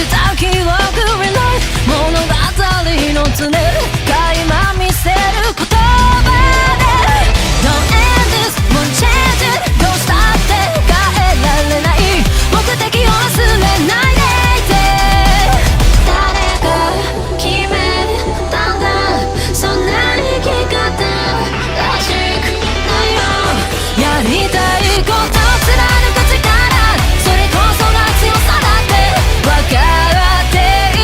した記憶にない物語の常垣間見せる言葉で Don't end this, won't change it どうしたって変えられない目的を忘れないでいて誰が決めたんだそんな生き方らしくないよやりたいこと貫く力それこそが強さだって分かってい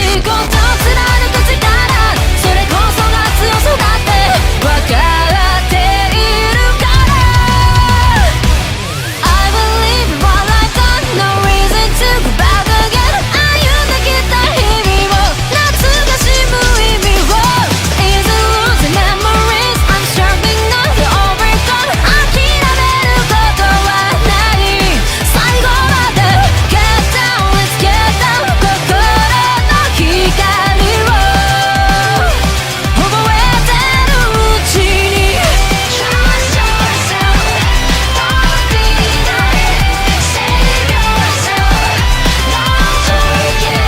いこと貫く力、それこそが強さだって分かっているから。 I believe in what I've done, no reason to go back again。 歩んできた日々を懐かしむ意味を Is it losing memories, I'm struggling now to overcome。 諦めることはない最後まで Get down, let's get down。 心の光を覚えてるうちに Trust yourself, don't deny it, save yourself, don't forget。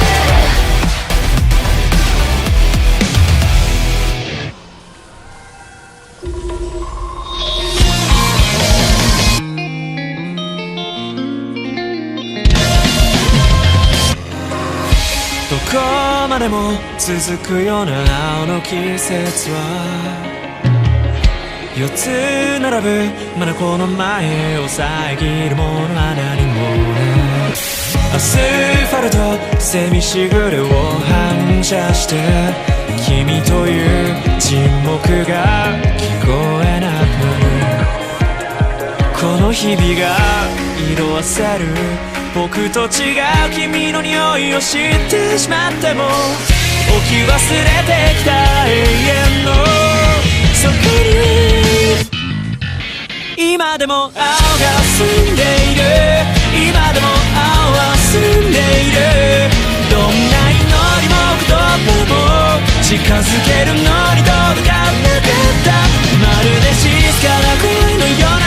どこまでも続くような青の季節は4つ並ぶまだこの前を遮るものは何もない。アスファルトセミしぐれを反射して君という沈黙が聞こえなくなる。この日々が色あせる僕と違う君の匂いを知ってしまっても置き忘れてきた永遠のそこに今でも青が澄んでいる。今でも青は澄んでいる。どんな祈りも言葉も近づけるのに届かなかった。まるで静かな恋のような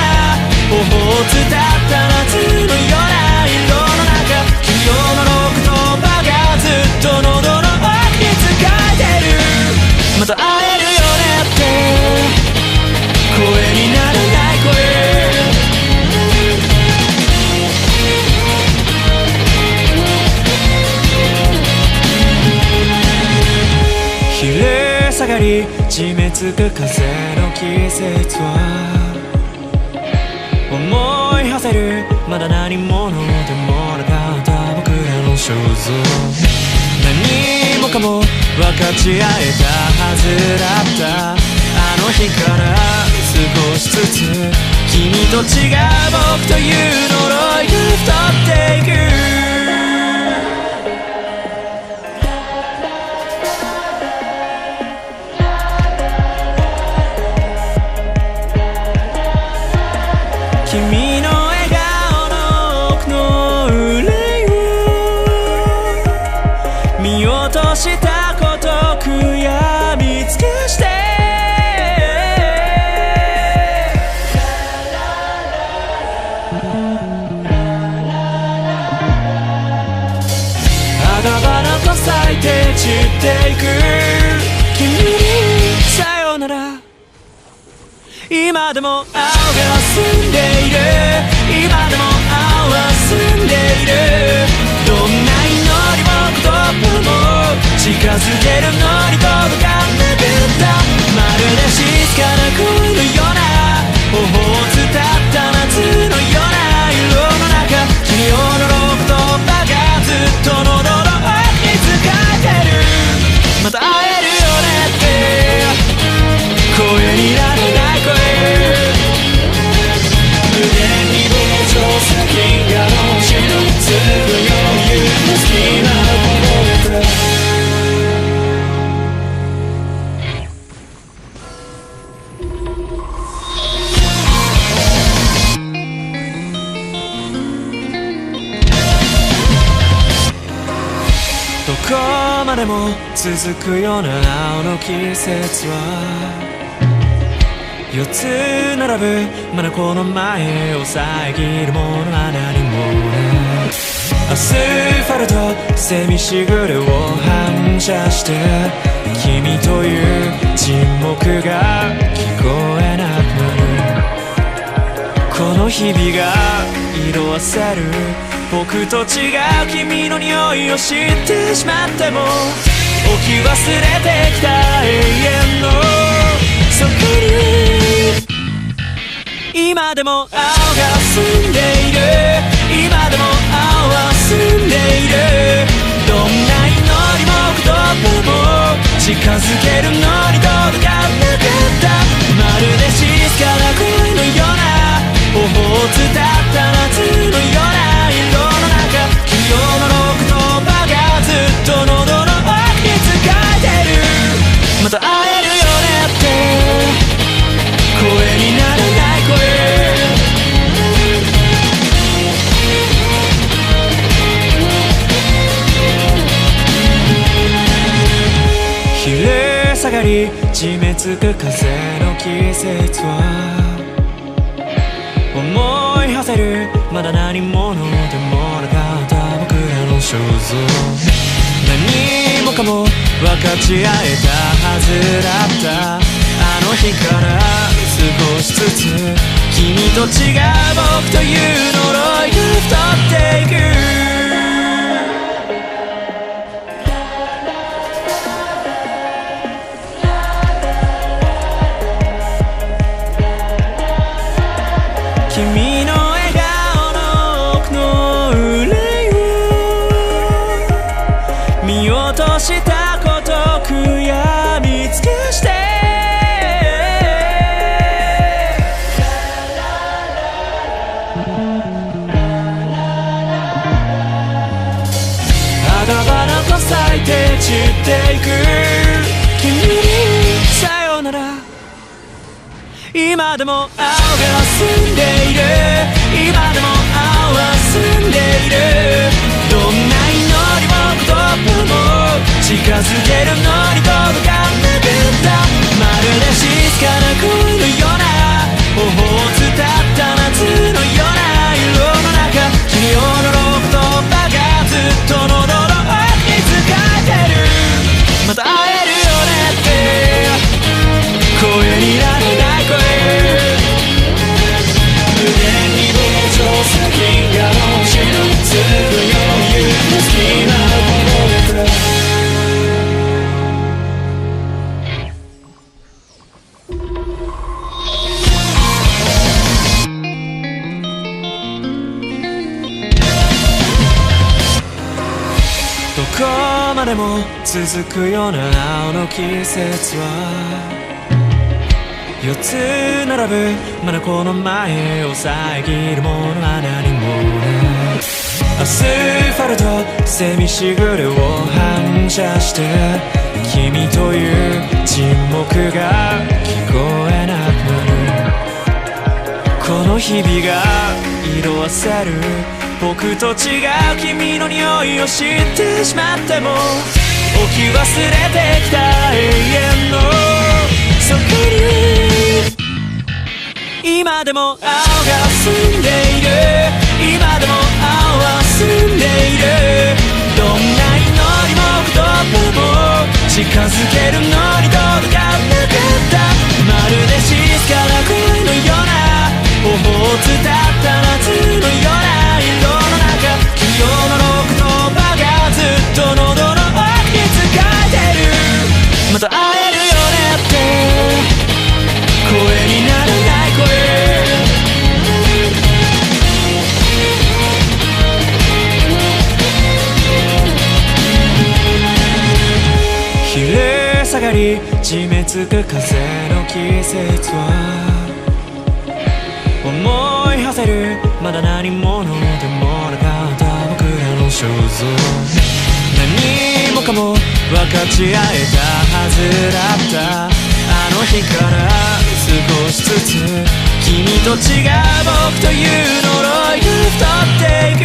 頬を伝った夏のような色の中、君の言葉がずっと喉の奥に使えてる。また会えるよねって声にならない声。昼下がり締め付く風の季節は思い馳せるまだ何者でもなかった僕らの肖像。何もかも分かち合えたはずだった。あの日から少しずつ君と違う僕という呪いが太っていく。君の笑顔の奥の憂いを見落としたこと悔やみ尽くして花々と咲いて散っていく君にさよなら。今でも青が澄んでいる。今でも青は澄んでいる。どんな祈りも言葉も近づけるのに届かなかった。まるで静かな恋のような頬を伝った夏のような色の中、君を呪う言葉がずっと喉の奥に使えてる。また会えるよねって声にならない声。胸に膨張する銀河の星の粒ように好きなこぼれた。どこまでも続くような青の季節は4つ並ぶまだこの前を遮るものは何もない。アスファルトセミしぐれを反射して君という沈黙が聞こえなくなる。この日々が色あせる僕と違う君の匂いを知ってしまっても置き忘れてきた永遠のそこに今でも青が澄んでいる。今でも青は澄んでいる。どんな祈りも言下がり締め付く風の季節は思い馳せるまだ何者でもなかった僕らの肖像何もかも分かち合えたはずだったあの日から少しずつ君と違う僕という呪いが太っていく君の笑顔の奥の憂いを見落としたこと悔やみ尽くして花々と咲いて散っていく君にさよなら今でも青が澄んでいる今でも青は澄んでいるどんな祈りも言葉も近づけるのに届かなかったまるで静かな恋のような頬を伝った夏のような色の中君を呪う言葉がずっと喉の奥に使えてるまた会えるよねって声にならない声無限に膨張する銀河の星のつく余裕の隙間をこぼれてどこまでも続くような青の季節は4つ並ぶまだこの前を遮るものは何もないアスファルトセミしぐれを反射して君という沈黙が聞こえなくなるこの日々が色あせる僕と違う君の匂いを知ってしまっても置き忘れてきた永遠のそこに今でも青が澄んでいる今でも青は澄んでいるどんな祈りも言葉も近づけるのに届かなかったまるで静かな恋のような頬を伝った夏のような色の中君を呪う言葉がずっと喉の奥に使えてるまた会えるよねって声にならない声昼下がり締め付く風の季節は思い馳せるまだ何者でもなかった僕らの肖像何もかも分かち合えたはずだったあの日から少しずつ君と違う僕という呪いが太っていく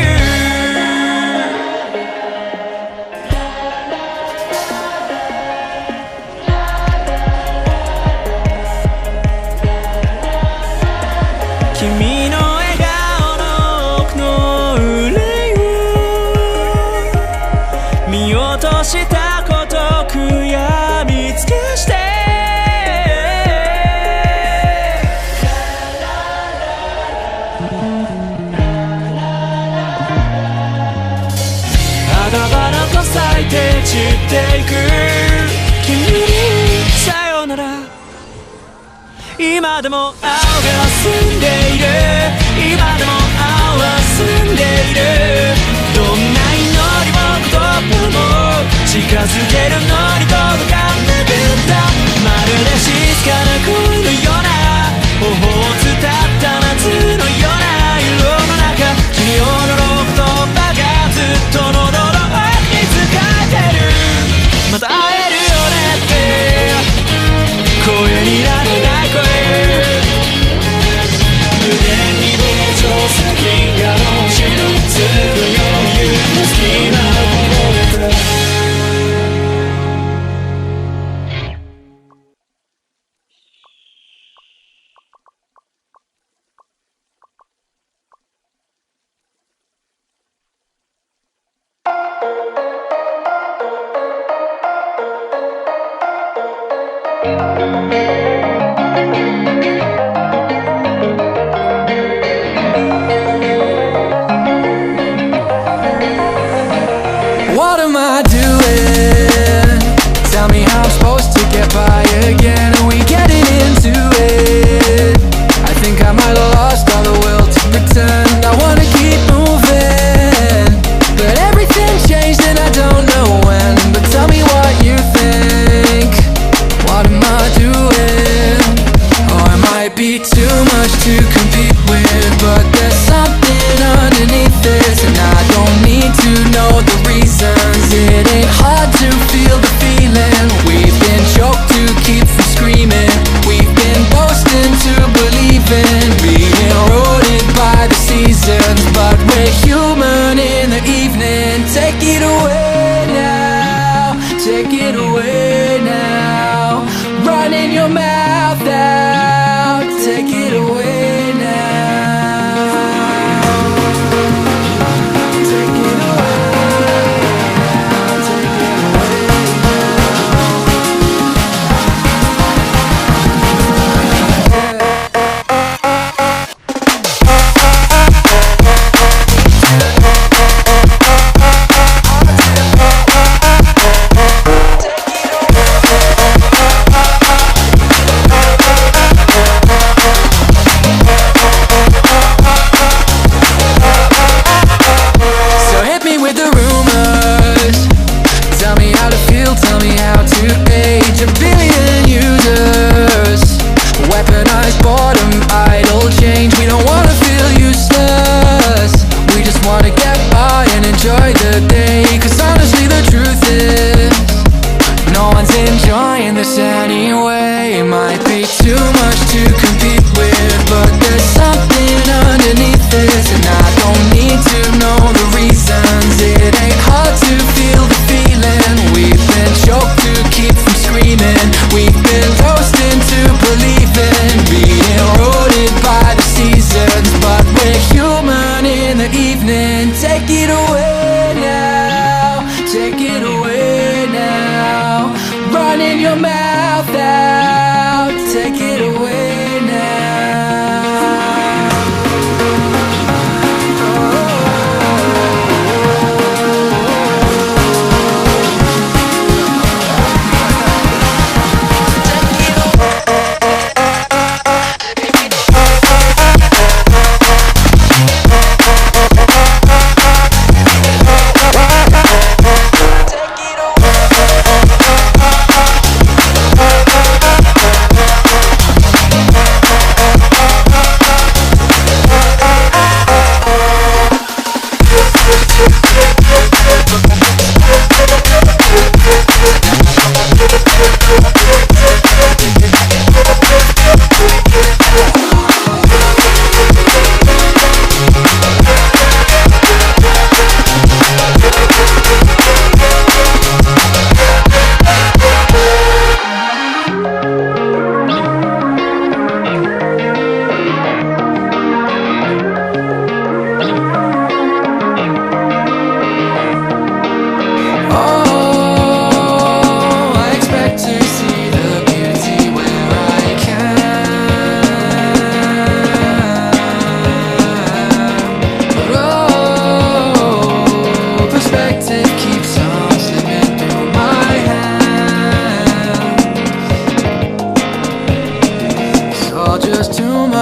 君の笑顔の奥の憂いを見落としたこと悔やみ尽くして花々と咲いて散っていく君にさよなら今でも青が澄んでいる今でも青は澄んでいるどんな祈りも言葉も近づけるのに届かなかったまるで静かな恋のような頬を伝った夏のような色の中君を呪う言葉がずっと喉の奥に使えてるまた会えるよねって声にならない声無限に膨張する銀河の星のつく余裕の隙間をこぼれて What am I doing? Tell me how I'm supposed to get by again. Are we getting into it? I think I might have lost all the will to pretend. I wanna keep moving, but everything changed and I don't know when. But tell me what you think. What am I doing? Oh, I might be too much to compete with, but there's something underneath this, and I don't need to know the reasons. It ain't hard to feel the feeling. We've been choked to keep from screaming. We've been boasting to believe in being eroded by the seasons, but we're human in the evening. Take it away now, take it away now. Running your mouth out, take it away now. Take it away now, take it away So hit me with the rumors. Tell me how to feel, tell me how to age. A billion users, weaponized boredom, idle change. We don't wanna feel useless, we just wanna get by and enjoy the day. Cause honestly the truth is, no one's enjoying this anyway. It might be too much to compete with, but there's something underneath this, and I don't need to know the reasons. It ain't hard to feel the feeling. We've been choked to keep from screaming. We've been roasting to believe in being eroded by the seasons, but we're human in the evening. Take it away now, take it away now. Running your mouth out, take it away now.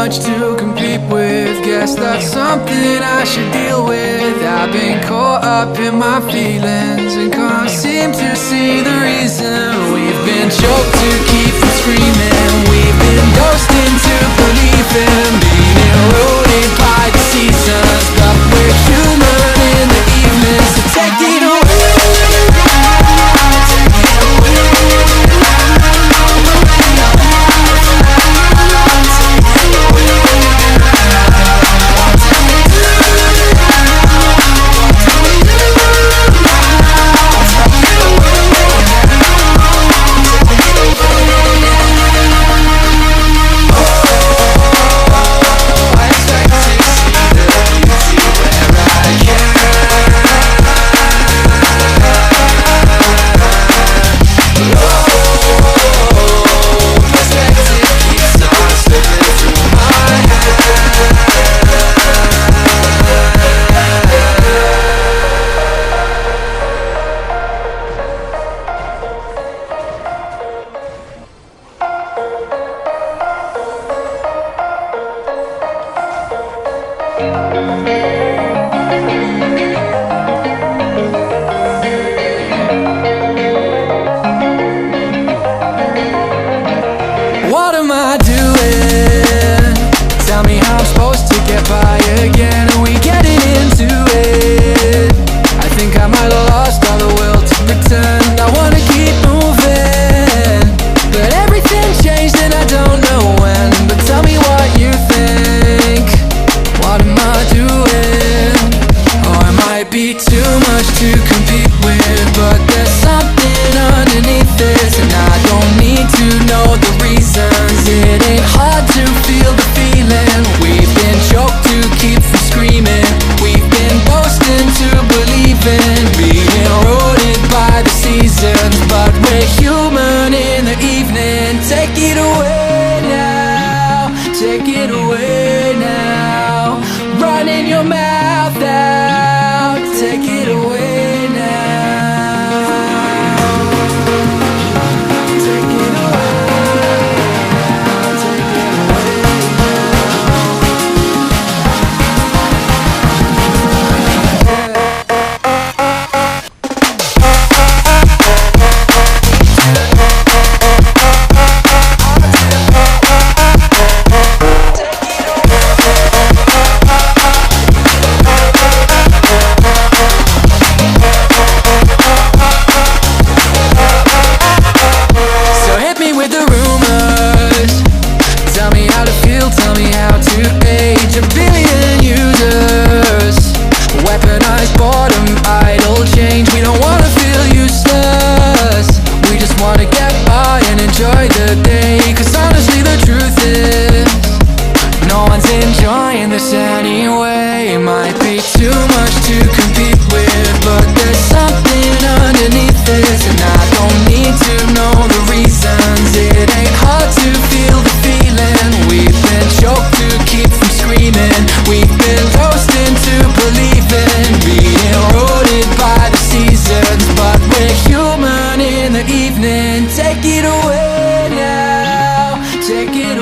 much to compete with. Guess that's something I should deal with. I've been caught up in my feelings and can't seem to see the reason. We've been choked to keep from screaming. We've been ghosting to believe in being eroded by the seasons. But we're human in the evening, so take it away. we're human in the evening. Take it away now, take it away now. Running your mouth out, take it away now. Take it away, take it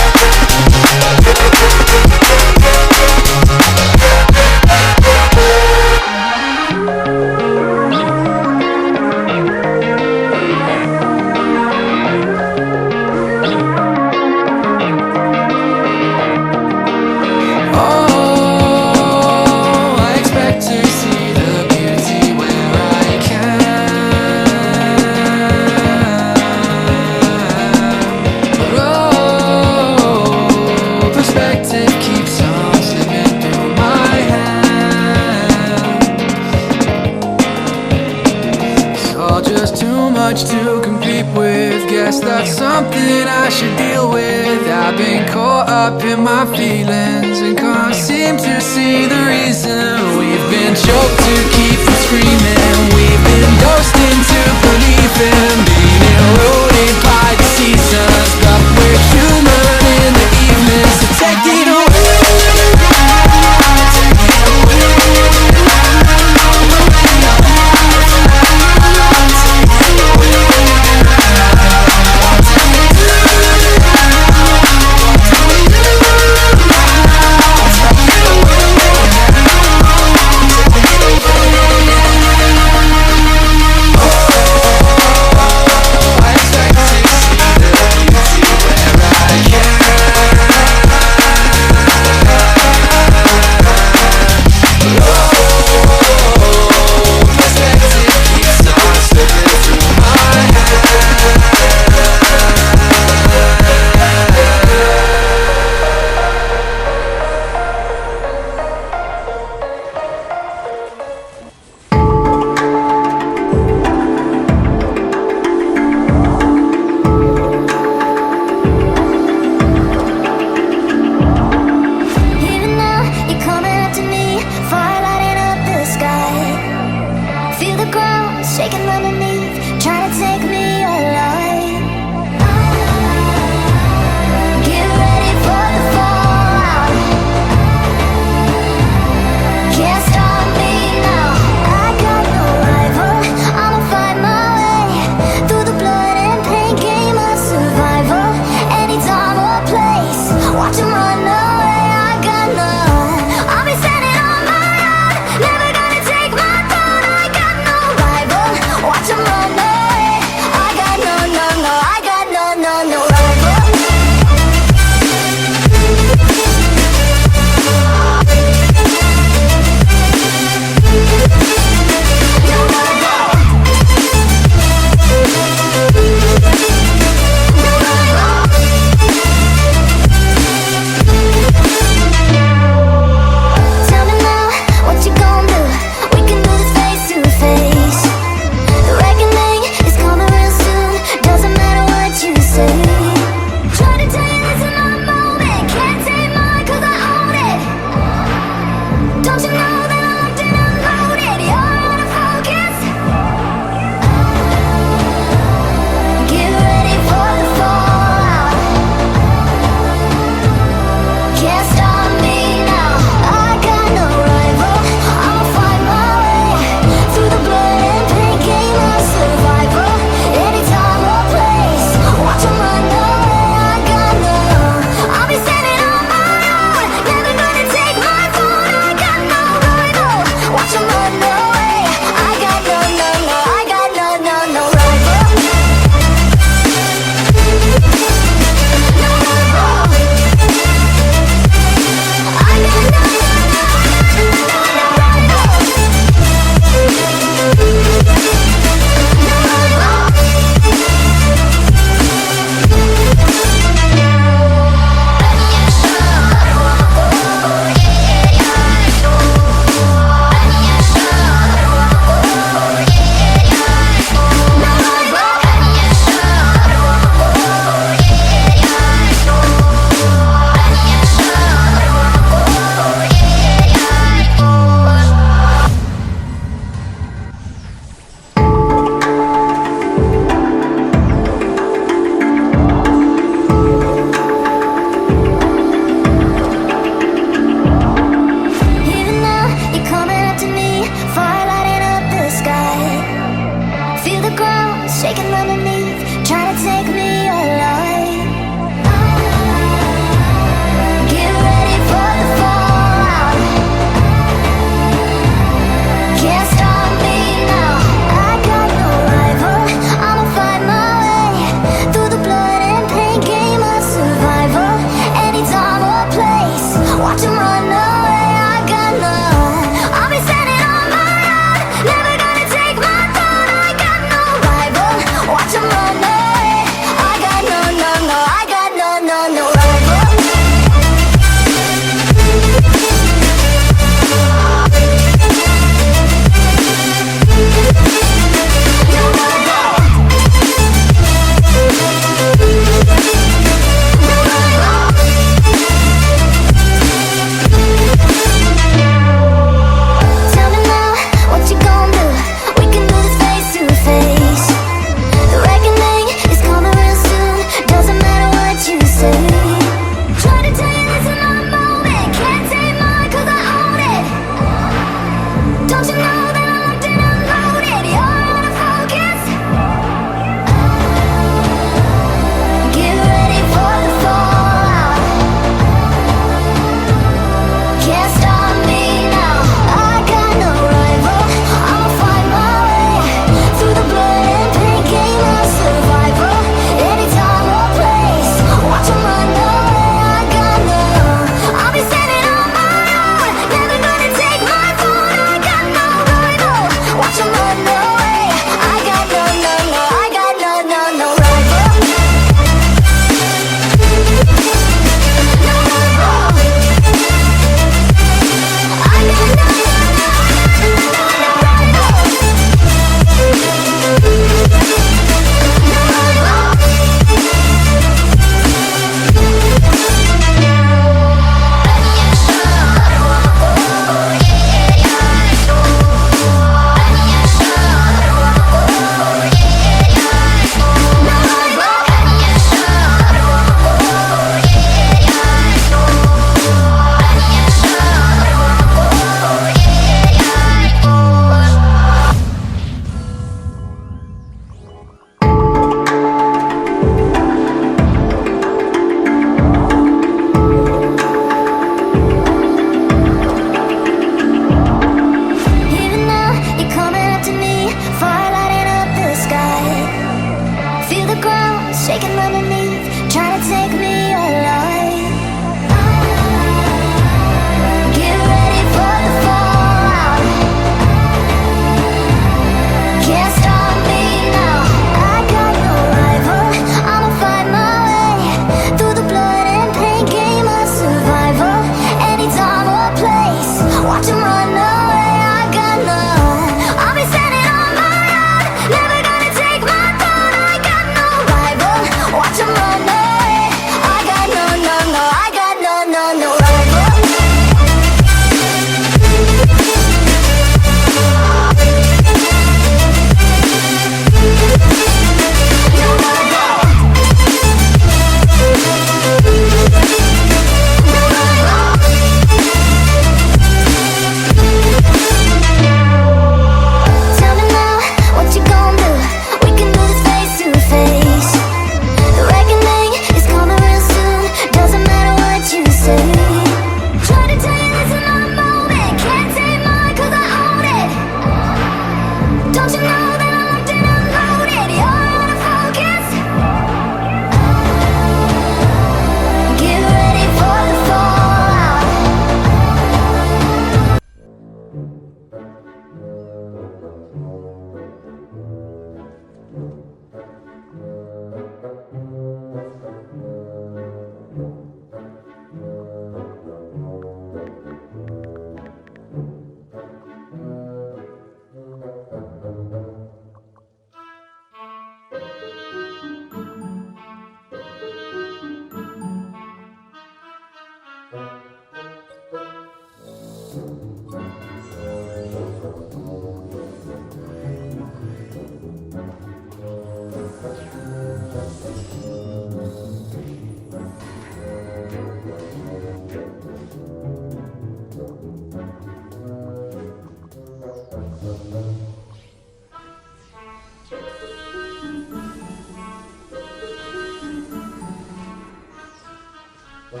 Kung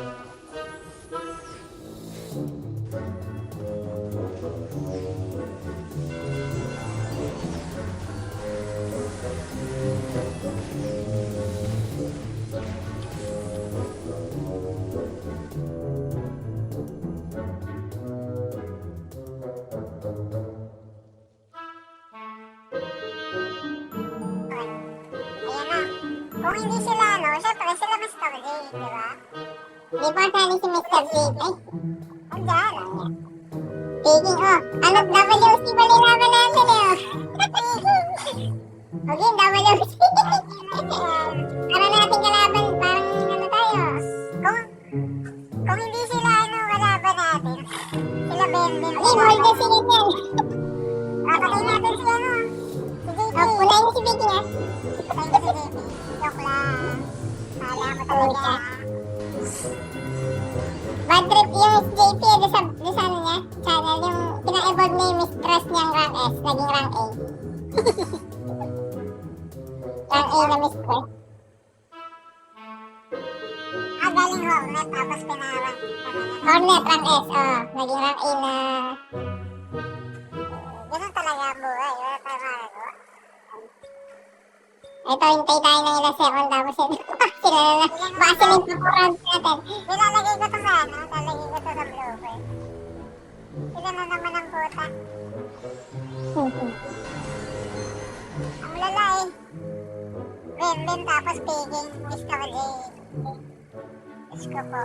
hindi sila, syempre sila Mr. J, di ba? Di ba sali si Mr. J? Ay, andyan. Speaking, WC ba nilaban natin Again, WC. Para natin kalaban, parang tayo. Kung hindi sila, kalaban natin. Sila Benden. Again, hold the scene yan. Papatay natin si Si JP. Punayin si Vicky, Patayin ko si JP. Joke lang. Kala mo talaga. Bad trip yung JP sa niya, channel, yung pina-evolve na yung mistress niyang rank S, naging rank A. Rank A na mistress. Galing Hornet, tapos pinarang. Hornet, rank S, naging rank A na. Ganun talaga ang buhay, wala tayo magagawa. Ito, hintay tayo ng ilang second tapos sila na baka sila yung round natin. Nilalagay ko ito sa lalagay ko ito sa blooper. Sila na naman ang puta. Ang lala Benden tapos piging Mr. J. Diyos ko po.